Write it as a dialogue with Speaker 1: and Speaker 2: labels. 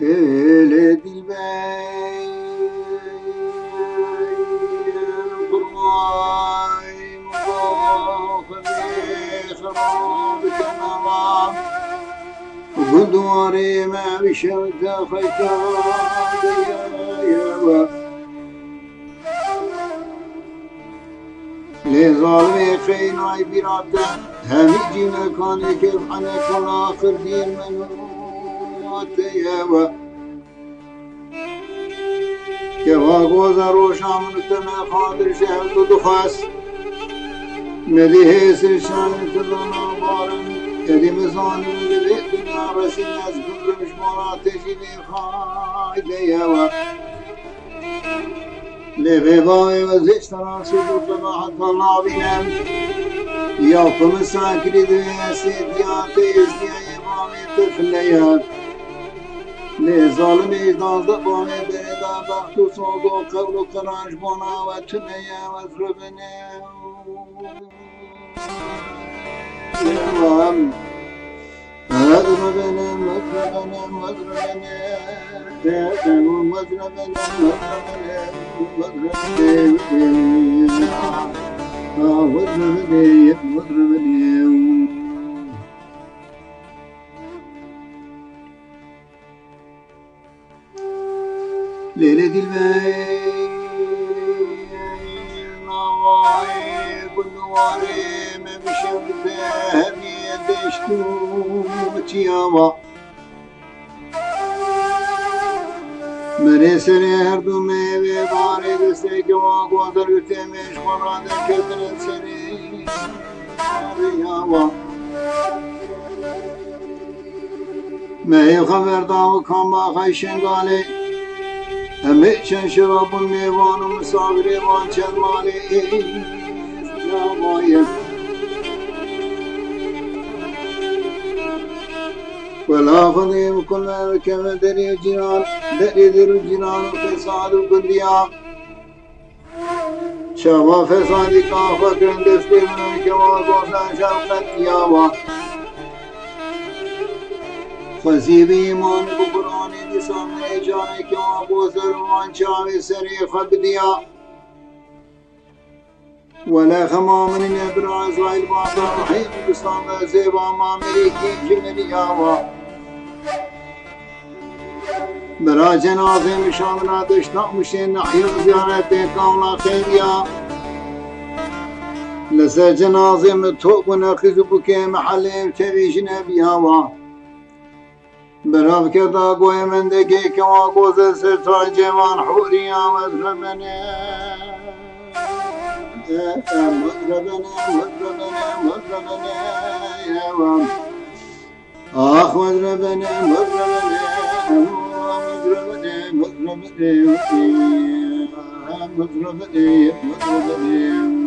Speaker 1: ليلة البين قرواي مضاخ خراب كنوام وقدواري ما بشمت خيطان يا لظالمي خين واي برادا همي جينا كان كيف حنا كل آخر دين منوات يا كوا غوزا روشا من تما خاطر شهر دخاس مدي سرشان كلنا بارن يدي مزان لبيت دنيا رسين از كل مشمارات جيني خايد يا لبيباي وزيش تراسي بطلبا حتى الله بينام يوكم ساكري دويا سيدياتي ازديا يبامي تفليات لظالمي دازد بامي بريدا بختو صوتو قبل قرانش بنا وتنيا وزربني مذربني مذربني مذربني ليلة البين نواي بالنواري ما بشمته هبي دشتو تياما مري سري هردو ميوي باري دستي كوا قوادر يتمش مراد كتر سري رياوا مي خبر داو كما خيشن قالي همي چن شراب ميوان ومسافري وان چن مالي يا بايم ولا خذيم كل كما دري جنان دري درو جنان فساد قنديا شما فسادي كافة كندستي من كما قوسا شوقت ياوا خزيب ایمان بقرآنی دی سامنے جانے کیوں بوزرمان چاوی سری خبدیا ولا خمامن ابراز والباطا رحيم بسام زيبا مامري كي جمريا برا جنازه مشامنا دشنا مشين نحيا زيارته كاملا خيريا لسر جنازه متوب ونخذ بكي محل تبيش نبيها براف كدا قوي من دقي كوا قوز سرطا جوان حوريا مذربنا مذربنا مذربنا مذربنا يا وام آخ مذربنا مذربنا مذربنا مذربنا مذربنا مذربنا